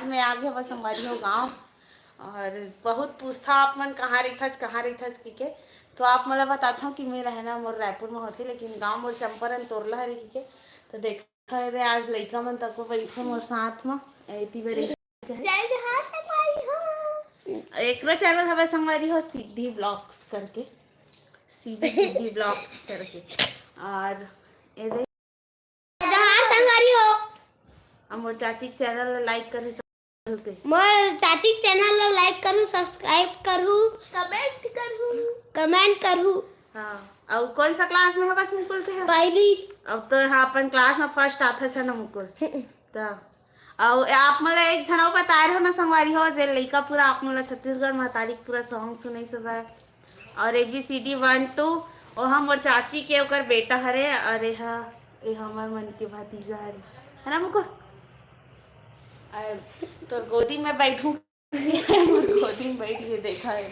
आज मैं आ गया बस हमारी हो गाँव और बहुत पूछता आप मन कहाँ रहीथस के तो आप मतलब बताता हूँ कि मैं रहना मोर रायपुर में होती लेकिन गाँव मोर चंपारण तोरला हरे के तो देखा रे आज लड़का मन तक बैठे मोर साथ में ऐती बेरे एक चैनल हवे संगवारी हो सिद्धि ब्लॉग्स करके सिद्धि ब्लॉग्स करके और ये मोर चाची चैनल लाइक कर मोर चाची चैनल ला लाइक करूँ सब्सक्राइब करूँ कमेंट करूँ। हाँ और कौन सा क्लास में है बस मुकुल थे पहली अब तो हाँ अपन क्लास में फर्स्ट आता है ना मुकुल तो और आप मतलब एक झन बताए रहो ना संगवारी हो जे लड़का पूरा आप मतलब छत्तीसगढ़ में तारीख पूरा सॉन्ग सुने सब और ABCD 1 2 और हम और चाची के ओकर बेटा हरे अरे हाँ ये हमार मन के भतीजा हरे है ना मुकुल तो गोदी में बैठूं गोदी में बैठ के देखा है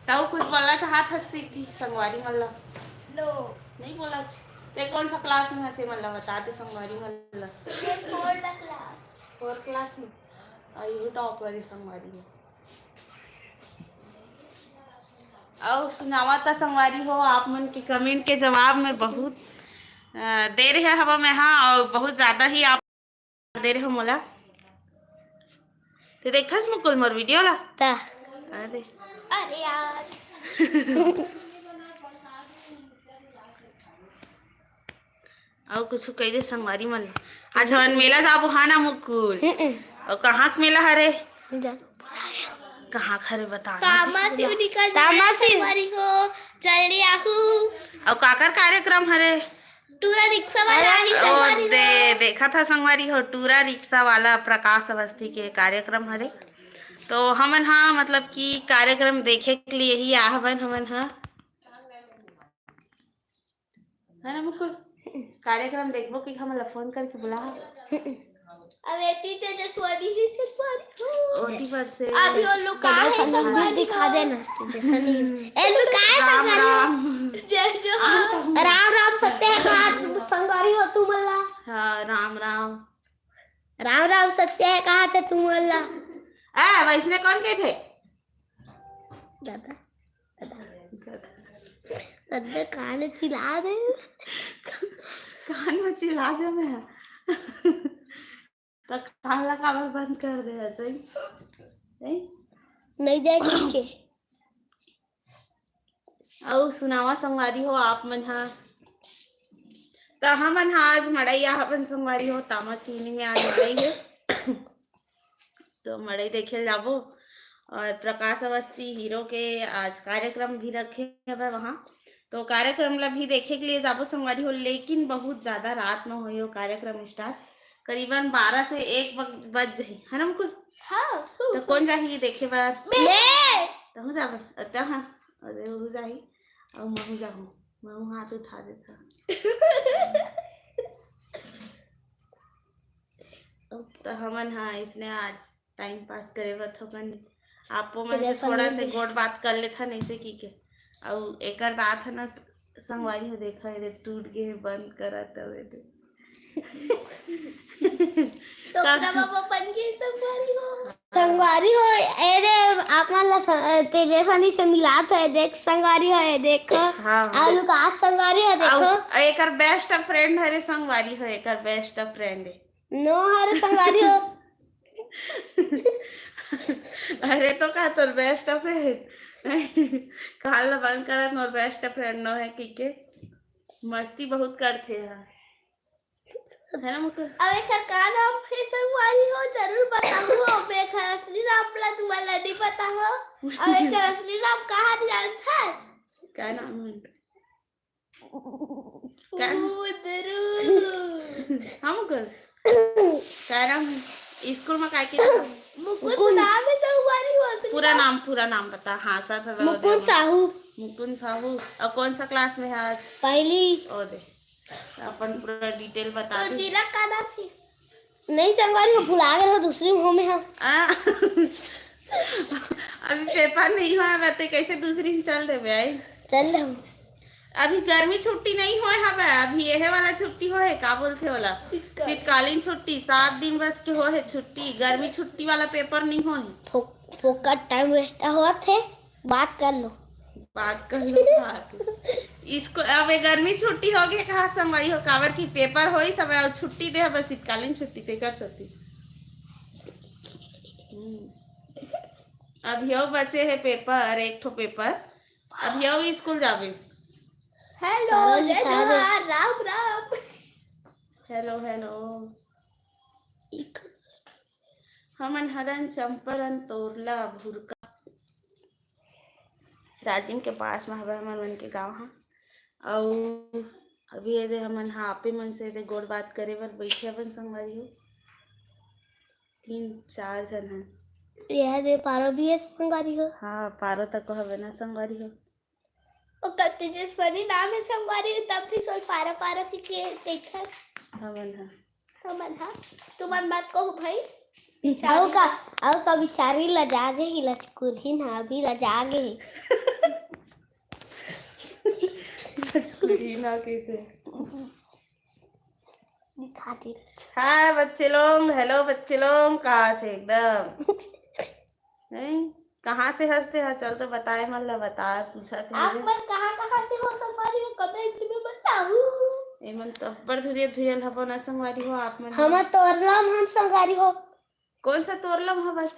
तो कुछ बोलना चाहत हसी थी संगवारी मतलब नो नहीं बोला ते कौन सा क्लास में हसे मतलब बता दे संगवारी मतलब फोर्थ क्लास में और ये टॉप वाली संगवारी है और सुनावा था संगवारी हो आप मन के कमेंट के जवाब में बहुत दे रहे हवा में हाँ और बहुत ज्यादा ही आप दे रहे हो मोला तो देखा मुकुल मोर वीडियो ला अरे अरे यार और कुछ कह दे संगवारी मन आज हवन मेला जाबो हाँ ना मुकुल और कहाँ के मेला हरे कहाँ खरे बता जल्दी आहू और काकर कार्यक्रम हरे टूरा रिक्शा वाला देखा था संगवारी हो टूरा रिक्शा वाला प्रकाश अवस्थी के कार्यक्रम हरे तो हमन हाँ मतलब कि कार्यक्रम देखे के लिए ही आहवन हमन हाँ है ना मुकुल कार्यक्रम देखबो कि हम फोन करके बुला अब एती ते जसवानी ही से ओटी पर से अभी वो लोग का है सब दिखा देना ए लोग का है राम राम राम राम सत्य है कहा संगवारी हो तू मल्ला हाँ राम राम राम राम सत्य है कहा थे तू मल्ला वैसने कौन के थे दादा दादा कान चिल्ला दे कान में चिल्ला दे मैं तो कान लगा बंद कर दे नहीं जाए ठीक है और सुनावा संगवारी हो आप मन हाँ तो हमन हाँ आज मड़ई अपन संगवारी हो तामसीनी में आज मड़ई है तो मड़ई देखे जाबो और प्रकाश अवस्थी हीरो के आज कार्यक्रम भी रखे है वहाँ तो कार्यक्रम ला भी देखे के लिए जाबो संगवारी हो लेकिन बहुत ज्यादा रात में हो कार्यक्रम स्टार्ट करीबन 12 से 1 बज जाही है ना मुकुल हाँ तो कौन जाही देखे बार तो हो जाबे तो हाँ अरे हो जाही और मैं जाऊँ मैं हाथ उठा देता तो हमन हाँ इसने आज टाइम पास करे बथोकन आपो मन से थोड़ा से गोट बात कर लेथा नहीं से की के और एकर दात है ना संगवारी हो देखा है टूट गए बंद करा तवे तो संगवारी हो ए दे आपन तेरे फनी से मिला तो देख संगवारी हो देख हाँ आलू का संगवारी हो देखो एकर बेस्ट फ्रेंड हरे संगवारी हो एकर बेस्ट फ्रेंड है नो हरे संगवारी हो अरे तो का तोर बेस्ट फ्रेंड काल बंद करत मोर बेस्ट फ्रेंड नो है की मस्ती बहुत करते हैं है ना मुकुल अब एकर का नाम है संगवारी हो जरूर बताऊं अब एकर असली नाम ला तुम्हारा नहीं पता हो अब एकर असली नाम कहाँ जानता है क्या नाम है हम कर क्या नाम स्कूल में काय के मुकुंद नाम है संगवारी हो पूरा नाम बता हाँ साथ मुकुंद साहू और कौन सा क्लास में है आज पहली ओ दे अपन पूरा डिटेल बता तो जिला का नाम है नहीं संगवारी हो भुला गए हो दूसरी मुंह में हम अभी पेपर नहीं हुआ मैं तो कैसे दूसरी चल दे भाई चल हम अभी गर्मी छुट्टी नहीं होए हवे, अभी यह वाला छुट्टी होए का बोलते वाला शीतकालीन छुट्टी 7 दिन बस के होए छुट्टी, गर्मी छुट्टी वाला पेपर नहीं होए। फोकट टाइम वेस्ट हुआ थे, बात कर लो। बात कर लो बात। इसको अब ये गर्मी छुट्टी हो गई कहा संगवारी हो काबर की पेपर होई सब अब छुट्टी दे बस शीतकालीन छुट्टी ते कर सकती। अब यो बचे है पेपर, एक ठो पेपर, अब यो स्कूल जावे। हेलो जय जवाहर, राम राम। Hello hello. हमन हरन चंपरन तोरला भुरका राजिम के पास में हवे हमन मन के गांव हा। और अभी ये हमन हा आपे मन से दे गोड़ बात करे बर बैठे अपन संगवारी हो 3-4 जन हैं। यह दे पारो भी है संगवारी हो। हाँ पारो तक हवे ना संगवारी हो। और कत्ते जसवनी नाम है संगवारी हो, तब भी सोच पारो पारो के देखा हमन हा तुमन बात को भाई आओ का बिचारी लजा जे ही लचकुर ही ना अभी लजा गे ना कैसे दिखा दे। हाय बच्चे लोग, हेलो बच्चे लोग, कहाँ थे एकदम नहीं कहाँ से हंसते हैं? चल तो बताए मन ला बता पूछा थे आप मन कहाँ से हो संगवारी हो, कमेंट में बताओ। एमन तब्बर धुरिया धुरियल हपो ना संगवारी हो आप मन। हम तोरलम हम संगवारी हो। कौन सा तोरलम है बस?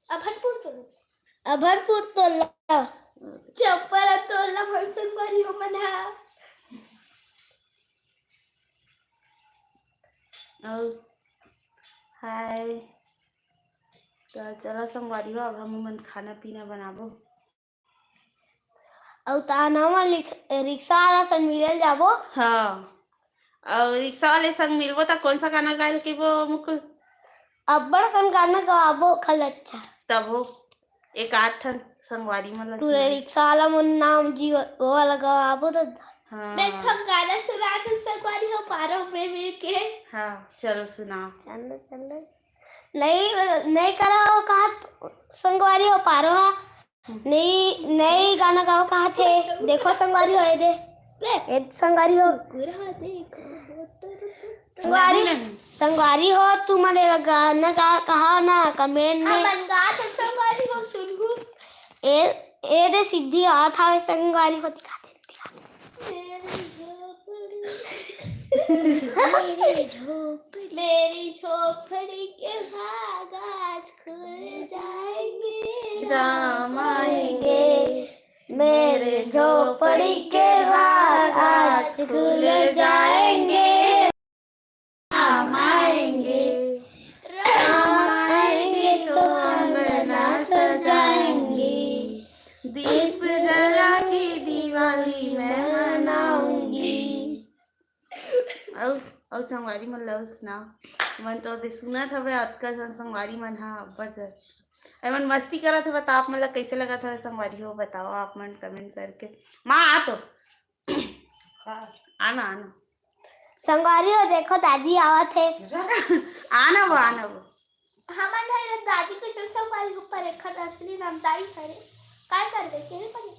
अभरपुर तोरलम चप्पल तोरलम हम संगवारी हो मन हा। हाय तो चलो संगवारी हो अब हम मन खाना पीना बनाबो। और ताना रिक्शा वाला संग मिलल जाबो। हाँ और रिक्शा वाले संग मिलबो तो कौन सा गाना गायल के वो मुकुल? अब्बड़ कन गाना गवाबो खल अच्छा। तब हो एक 8 ठन संगवारी मन तू रिक्शा वाला मन नाम जी वो वाला गवाबो तो। हाँ बैठो गाना सुना थे संगवारी हो पारो में मिल के। हाँ चलो सुनाओ। चलो नहीं करो कहा संगवारी हो पारो हा नहीं गाना गाओ कहा थे देखो संगवारी हो दे संगवारी हो संगवारी हो तू मने गाना कहा ना कमेंट में संगवारी हो सुनगु ए दे सिद्धि हाथ आवे संगवारी हो दिखा दे मेरी झोपड़ी के भाग आज खुल जाएंगे, राम आएंगे मेरे झोपड़ी के भाग आज खुल जाएंगे, राम आएंगे तो अंगना सजाएंगे, दीप जला के दिवाली मैं मनाऊंगी। और संगवारी मन ला सुनाओ। मन तो दे सुनत हवे अतका संगवारी मन हा बस एमन मस्ती करत हवे तो आप मन ला कैसे लगत हवे संगवारी हो बताओ आप मन कमेंट करके। माँ आ तो आना संगवारी हो देखो दादी आवत है। आना वो हमन है दादी के जो संगवारी ऊपर रखा असली नाम दाई करे काय कर दे के पनी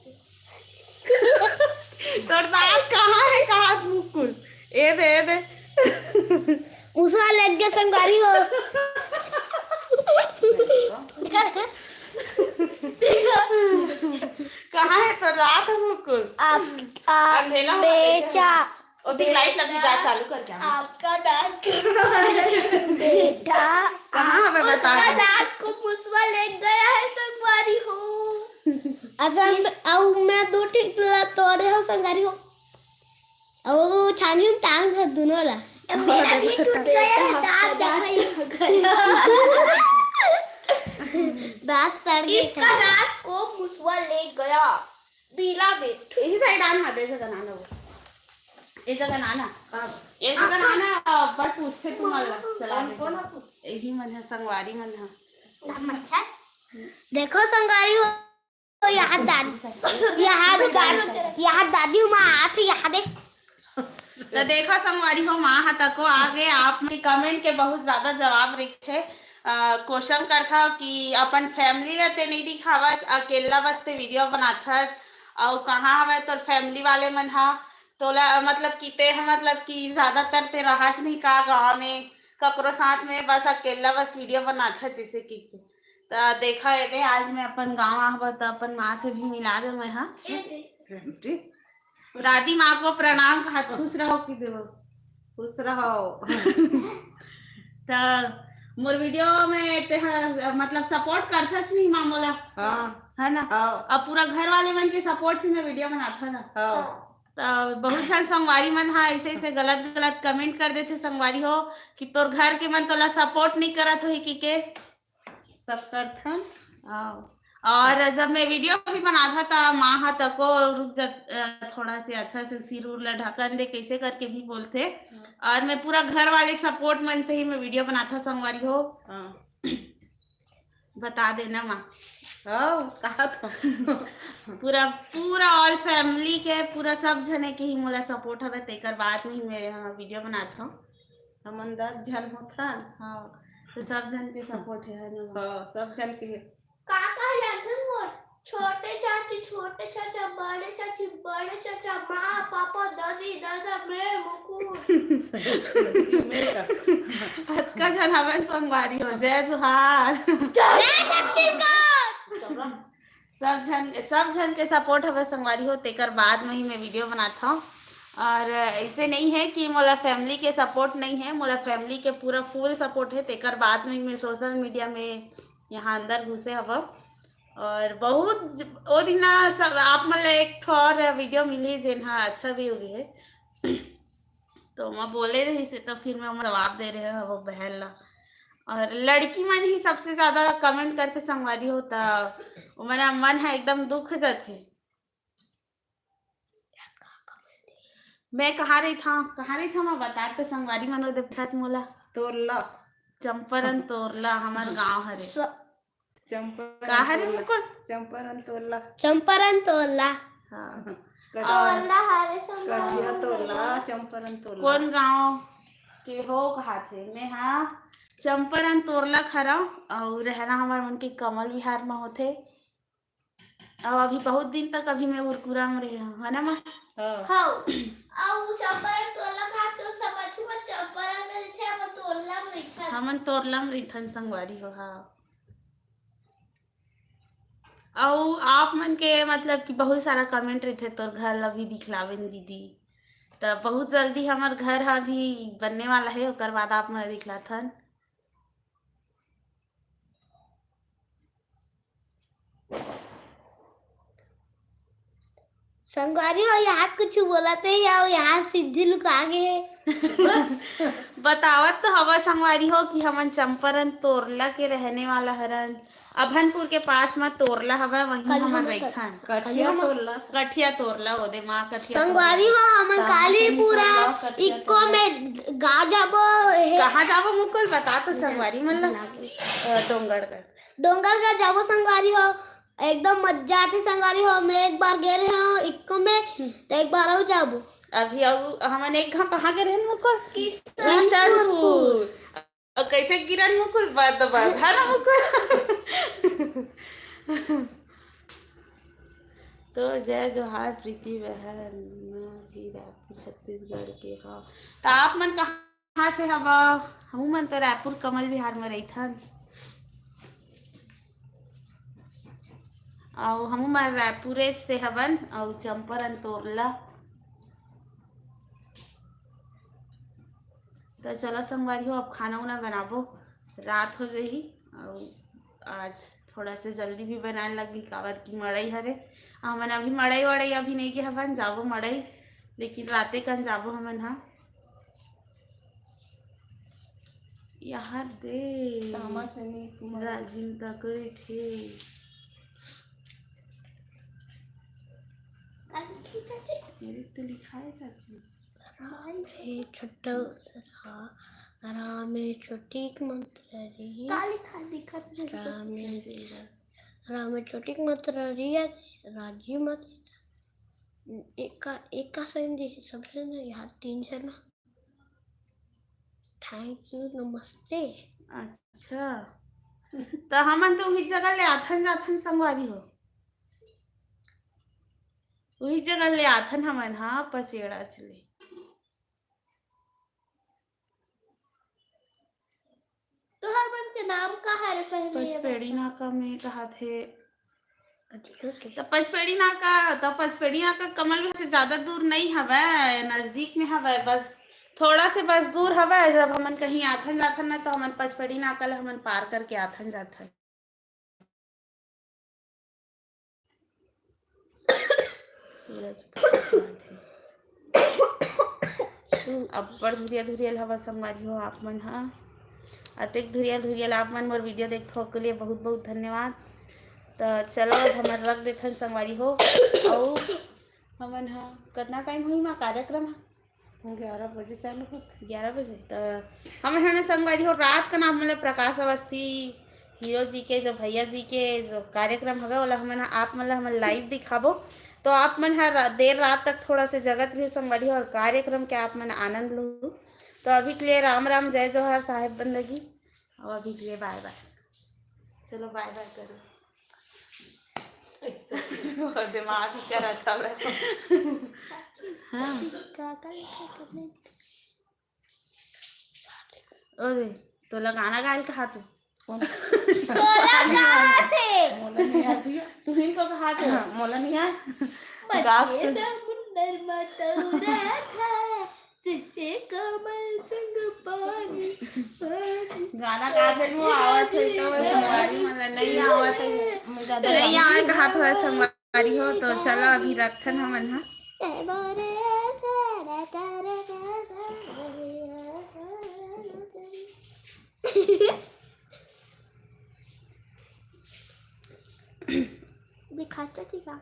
तोर दाल कहाँ है कहाँ मुकुल ए दे उसका लग गया संगवारी हो। कहाँ है तो रात है मुकुल आपका बेचा ओ दिख लाइट लगी जा चालू कर क्या आपका दांत बेटा कहाँ है बता उसका दांत को मुसवा ले गया है संगवारी हो। अब मैं 2 टिक तोड़े हो संगवारी हो और छानी में टांग है दोनों ला मेरा भी टूट गया है दांत दांत सड़ गया इसका दांत को मुसवा ले गया बीला में इसी साइड आना दे जगह नाना वो ये जगह नाना बट पूछते तुम चला यही मन है संगवारी मन है। देखो संगवारी हो यहाँ दादी माँ आती यहाँ दे तो देखो संगवारी हो माँ हा तको आगे आप कमेंट के बहुत ज्यादा जवाब रखे क्वेश्चन करथा कि अपन फैमिली रहते नहीं दिखावा अकेला बसते वीडियो बनाथा और कहाँ हवे तोर फैमिली वाले मन हा तोला मतलब कि ते है मतलब कि ज्यादातर ते रहाज नहीं का गाँव में ककरो साथ में बस अकेला बस वीडियो बनाता जैसे कि तो देखा है आज मैं अपन गाँव आवा तो अपन माँ से भी मिला दे मैं हाँ दादी माँ को प्रणाम कहा खुश रहो कि देवो खुश रहो। तो मोर वीडियो में ते मतलब सपोर्ट करता नहीं माँ मोला हाँ है ना हाँ अब पूरा घर वाले मन के सपोर्ट से मैं वीडियो बनाता ना हाँ तो बहुत सारे संगवारी मन हाँ ऐसे ऐसे गलत गलत कमेंट कर देते संगवारी हो कि तोर घर के मन तोला सपोर्ट नहीं करत हो कि के सब करथन। और जब मैं वीडियो भी बनाता था माँ हाथ को रुक जा थोड़ा से अच्छा से सिर उर ला ढक्कन दे कैसे करके भी बोलते और मैं पूरा घर वाले सपोर्ट मन से ही मैं वीडियो बनाता संगवारी हो बता देना माँ कहा था पूरा पूरा ऑल फैमिली के पूरा सब जने के ही मोला सपोर्ट हवे तेकर बाद में ही मैं वीडियो बनाता हूँ हमन 10 जन होथन। हाँ तो सब जन के सपोर्ट है ना हाँ सब जन के काका जानथन मोर छोटे चाचा बड़े चाचा माँ पापा दादी दादा मैं मुकुल का जन हवे संगवारी हो जय जोहार सब जन के सपोर्ट हवे संगवारी हो तेकर बाद में ही मैं वीडियो बनाता हूँ और ऐसे नहीं है कि मोला फैमिली के सपोर्ट नहीं है मोला फैमिली के पूरा फुल सपोर्ट है तेकर बाद में मैं सोशल मीडिया में यहाँ अंदर घुसे हवा और बहुत वो दिन सब आप मतलब एक और वीडियो मिली जेन हाँ अच्छा भी हुई है तो मैं बोले रही से तो फिर मैं जवाब दे रहे हैं वो बहन ला और लड़की मन ही सबसे ज्यादा कमेंट करते संगवारी होता वो मेरा मन है एकदम दुख जाते मैं कहाँ रही था मैं बताते संगवारी मनो देवछत मोला तोरला चंपरन तोरला हमार गांव हरे चंपरन तोरला हाँ तोरला हरे कठिया तोरला चंपरन तोरला कौन गांव के हो कहा थे मैं हाँ चंपरन तोरला खरा और रहना हमारे मन के कमल विहार में होते और अभी बहुत दिन तक अभी मैं उरकुरा में रही हूँ है ना माँ हाँ आउ चंपरन तोरला खा तो समझू में चंपरन में रहते हम तोरला में रहते हमन तोरला में रहथन संगवारी हो हाँ और आप मन के मतलब कि बहुत सारा कमेंट रहते तोर घर अभी दिखलावेन दीदी तो बहुत जल्दी हमार घर अभी बनने वाला है ओकर बाद आप मन दिखलाथन संगवारी हो यहाँ कुछ बोलते या यहाँ सीधी लुका गए बतावत तो हवा संगवारी हो कि हमन चंपरन तोरला के रहने वाला हरन अभनपुर के पास में तोरला हवा वहीं हमन रहिथन कठिया तोरला ओदे माँ कठिया संगवारी हो हमन काली पूरा इको में गाँव जाबो कहाँ जाबो मुकुल बता तो संगवारी मन ला डोंगर का जाबो संगवारी हो एकदम मजा आती संगवारी हो मैं एक बार गए रहे हो इको में तो एक बार और जाबो अभी हमन एक घाव कहाँ गए रहन मुकुल किशनपुर और कैसे गिरन मुकुल बात है ना मुकुल तो जय जोहार प्रीति बहन भी रायपुर छत्तीसगढ़ के हो तो आप मन कहाँ से हवा हम मन तो रायपुर कमल विहार में रहीथन और हम मन रायपुरे से हवन और चंपरन तोरला तो चलो संगवारी हो अब खाना उना बनाबो रात हो जाही और आज थोड़ा से जल्दी भी बनाने लगी काबर की मड़ई हरे हमन अभी मड़ई वड़ई अभी नहीं के हवन जाबो मड़ई लेकिन राते कन जाबो हमन हाँ यार दे राजिम तक थे मेरे तो लिखा है चाची छोटा राम छोटी मंत्री राम छोटी मंत्री राजी मत एक का सबसे ना यहाँ 3 जना थैंक यू नमस्ते अच्छा तो हमन तो उही जगह ले आथन जाथन संगवारी हो वही जगह ले आथन हमन हा पसेड़ा चले। तुहार मन के नाम का है पहले पचपेड़ी नाका में कहा थे ओके तो पचपेड़ी नाका कमल से ज्यादा दूर नहीं हवे, नजदीक में हवे, बस थोड़ा से बस दूर हवे। जब हमन कहीं आथन जाथन ना तो हमन पचपेड़ी नाका ल हमन पार करके आथन जाथन। सूरज अब्बड़ धुरिया धुरियल हवा संगवारी हो आप मन हा। अतेक धुरियल आप मन मोर वीडियो देखथो के लिए बहुत बहुत धन्यवाद। तो चलो अब हमन रख देथन संगवारी हो। और हमन हा कितना टाइम हुई मा कार्यक्रम हा 11 बजे चालू होते। 11 बजे। तो हम है संगवारी हो रात का नाम मतलब प्रकाश अवस्थी हीरो जी के जो भैया जी के जो कार्यक्रम हवे ओला हमन आप मन हमन लाइव दिखाबो। तो आप मन हर देर रात तक थोड़ा से जगत रही संगवारी हो और कार्यक्रम के आप मन आनंद लो। तो अभी के लिए राम राम जय जोहर साहेब बंदगी। और अभी के लिए बाय बाय। चलो बाय बाय करो। और दिमाग करा था हाँ ओए तो लगाना गायल कहा तू तोला कहाँ थे मोला नहीं आती है। तू ही को कहा तू मोला नहीं आए। मध्य समुंदर मतौरा था जिसे कमल संग पानी गाना गा दे वो आवत है तो संगवारी मतलब नहीं आवत है नहीं आए कहा था संगवारी हो। तो चलो अभी रखन हमन हा दिखाता थी का